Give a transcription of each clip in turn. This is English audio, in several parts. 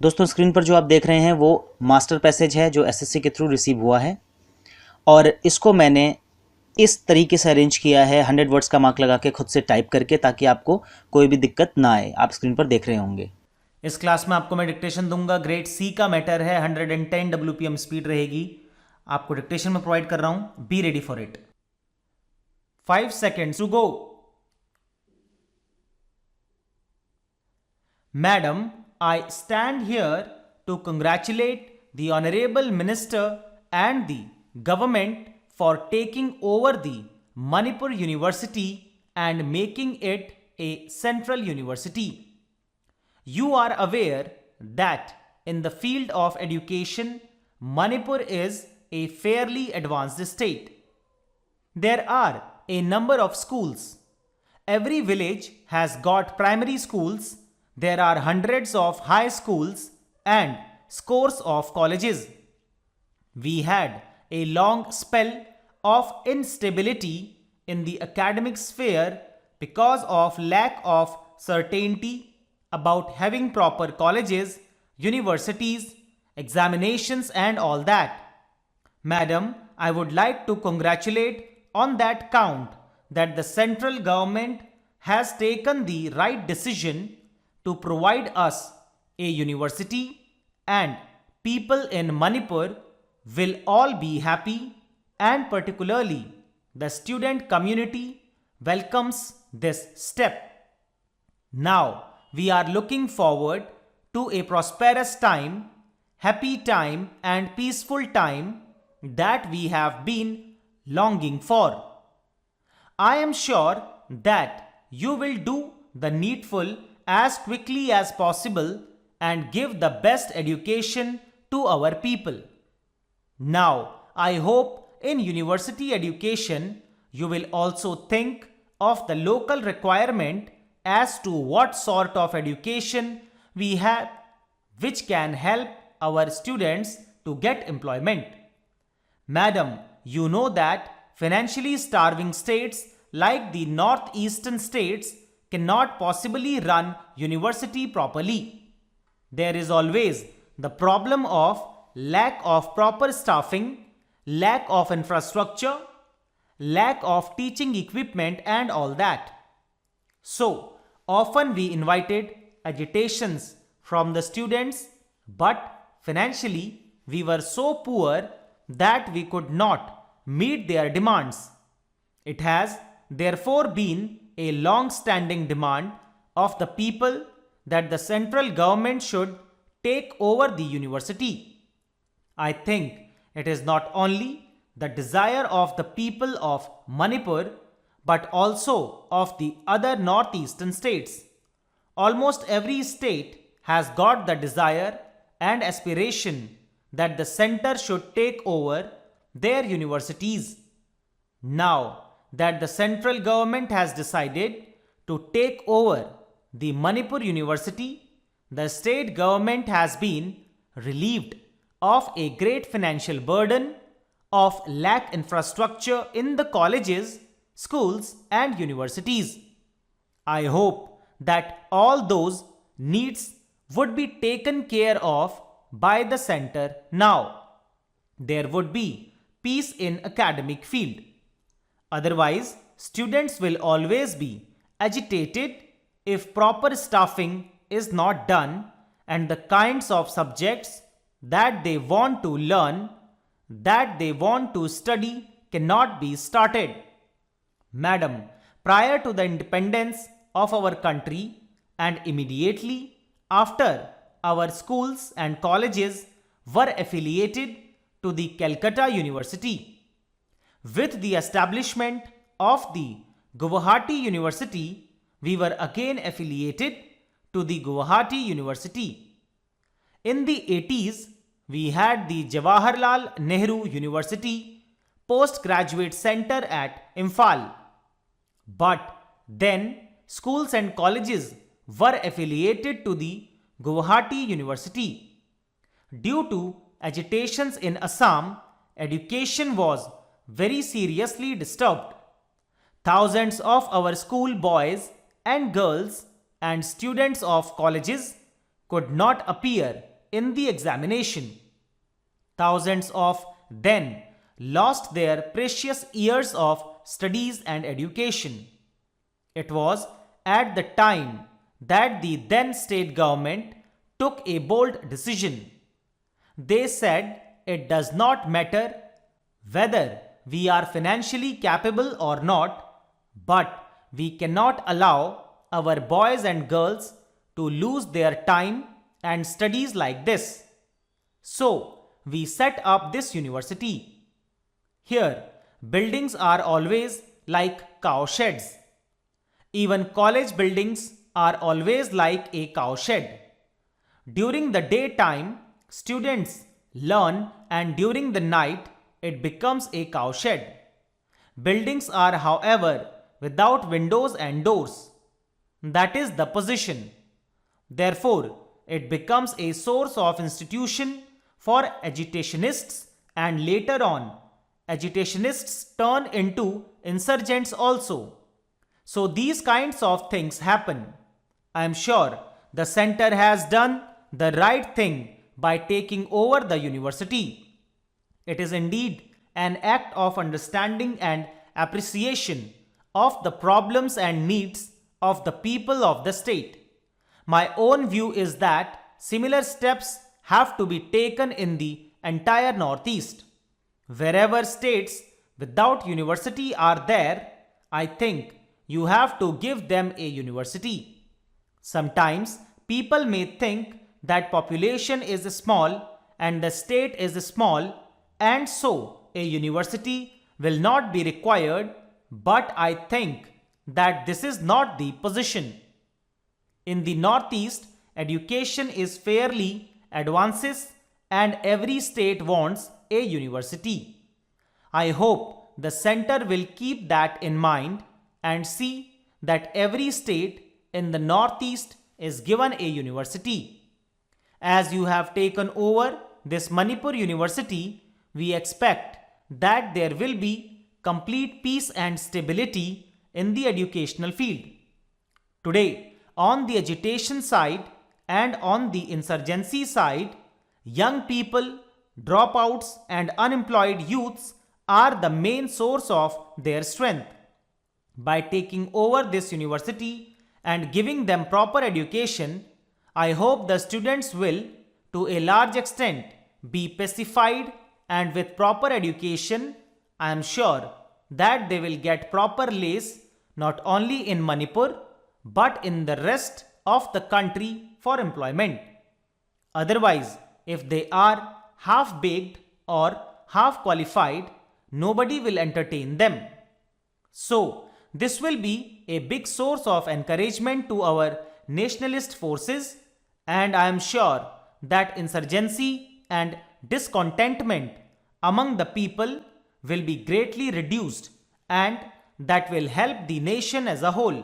दोस्तों स्क्रीन पर जो आप देख रहे हैं वो मास्टर पैसेज है जो एसएससी के थ्रू रिसीव हुआ है और इसको मैंने इस तरीके से अरेंज किया है 100 वर्ड्स का मार्क लगा के खुद से टाइप करके, ताकि आपको कोई भी दिक्कत ना आए। आप स्क्रीन पर देख रहे होंगे। इस क्लास में आपको मैं डिक्टेशन दूंगा। ग्रेड सी का मैटर है, 110 WPM स्पीड रहेगी। आपको डिक्टेशन में प्रोवाइड कर रहा हूं, be ready for it. 5 seconds to go. Madam, I stand here to congratulate the Honorable Minister and the government for taking over the Manipur University and making it a central university. You are aware that in the field of education, Manipur is a fairly advanced state. There are a number of schools. Every village has got primary schools. There are hundreds of high schools and scores of colleges. We had a long spell of instability in the academic sphere because of lack of certainty about having proper colleges, universities, examinations and all that. Madam, I would like to congratulate on that count that the central government has taken the right decision to provide us a university, and people in Manipur will all be happy, and particularly the student community welcomes this step. Now we are looking forward to a prosperous time, happy time and peaceful time that we have been longing for. I am sure that you will do the needful as quickly as possible and give the best education to our people. Now, I hope in university education you will also think of the local requirement as to what sort of education we have which can help our students to get employment. Madam, you know that financially starving states like the northeastern states cannot possibly run university properly. There is always the problem of lack of proper staffing, lack of infrastructure, lack of teaching equipment and all that. So often we invited agitations from the students, but financially we were so poor that we could not meet their demands. It has therefore been a long-standing demand of the people that the central government should take over the university. I think it is not only the desire of the people of Manipur but also of the other northeastern states. Almost every state has got the desire and aspiration that the center should take over their universities. Now that the central government has decided to take over the Manipur University, the state government has been relieved of a great financial burden of lack infrastructure in the colleges, schools and universities. I hope that all those needs would be taken care of by the center now. There would be peace in academic field. Otherwise, students will always be agitated if proper staffing is not done and the kinds of subjects that they want to learn, that they want to study cannot be started. Madam, prior to the independence of our country and immediately after our schools and colleges were affiliated to the Calcutta University, with the establishment of the Guwahati University, we were again affiliated to the Guwahati University. In the 80s, we had the Jawaharlal Nehru University Postgraduate Center at Imphal. But then schools and colleges were affiliated to the Guwahati University. Due to agitations in Assam, education was very seriously disturbed. Thousands of our school boys and girls and students of colleges could not appear in the examination. Thousands of then lost their precious years of studies and education. It was at the time that the then state government took a bold decision. They said it does not matter whether we are financially capable or not, but we cannot allow our boys and girls to lose their time and studies like this. So, we set up this university. Here, buildings are always like cow sheds. Even college buildings are always like a cow shed. During the daytime, students learn, and during the night, it becomes a cow shed. Buildings are, however, without windows and doors. That is the position. Therefore, it becomes a source of institution for agitationists, and later on, agitationists turn into insurgents also. So these kinds of things happen. I am sure the center has done the right thing by taking over the university. It is indeed an act of understanding and appreciation of the problems and needs of the people of the state. My own view is that similar steps have to be taken in the entire Northeast. Wherever states without university are there, I think you have to give them a university. Sometimes people may think that population is small and the state is small, and so a university will not be required, but I think that this is not the position. In the Northeast, education is fairly advances and every state wants a university. I hope the center will keep that in mind and see that every state in the Northeast is given a university. As you have taken over this Manipur University, we expect that there will be complete peace and stability in the educational field. Today, on the agitation side and on the insurgency side, young people, dropouts, and unemployed youths are the main source of their strength. By taking over this university and giving them proper education, I hope the students will, to a large extent, be pacified, and with proper education, I am sure that they will get proper lace not only in Manipur but in the rest of the country for employment. Otherwise, if they are half-baked or half-qualified, nobody will entertain them. So, this will be a big source of encouragement to our nationalist forces, and I am sure that insurgency and discontentment among the people will be greatly reduced, and that will help the nation as a whole.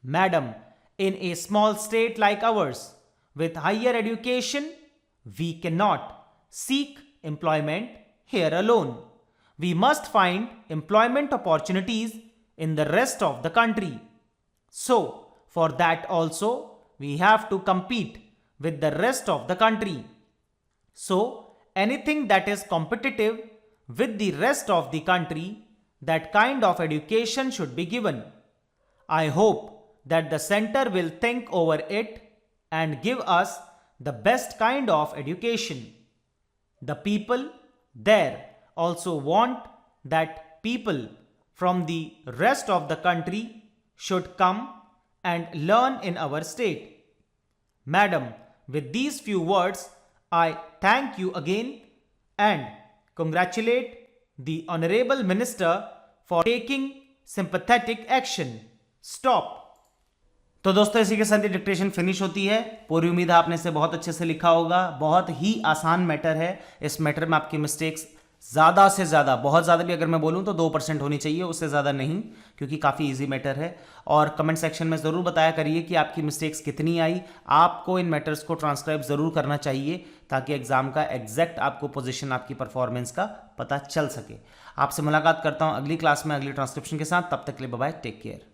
Madam, in a small state like ours, with higher education, we cannot seek employment here alone. We must find employment opportunities in the rest of the country. So, for that also, we have to compete with the rest of the country. So, anything that is competitive with the rest of the country, that kind of education should be given. I hope that the center will think over it and give us the best kind of education. The people there also want that people from the rest of the country should come and learn in our state. Madam, with these few words, I thank you again and congratulate the Honorable Minister for taking sympathetic action. Stop. तो दोस्तों इसी के साथ dictation finish होती है। पूरी उम्मीद है आपने इसे बहुत अच्छे से लिखा होगा। बहुत ही आसान मैटर है। इस मैटर में आपकी मिस्टेक्स ज़्यादा से ज़्यादा, बहुत ज़्यादा भी अगर मैं बोलूँ तो 2% होनी चाहिए, उससे ज़्यादा नहीं, क्योंकि काफ़ी इजी मैटर है। और कमेंट सेक्शन में ज़रूर बताया करिए कि आपकी मिस्टेक्स कितनी आई। आपको इन मैटर्स को ट्रांसक्राइब ज़रूर करना चाहिए ताकि एग्जाम का एग्जैक्ट आपको पोजीशन, आपकी परफॉर्मेंस का पता चल सके। आपसे मुलाकात करता हूँ अगली क्लास में अगली ट्रांसक्रिप्शन के साथ। तब तक के लिए बाय बाय, टेक केयर।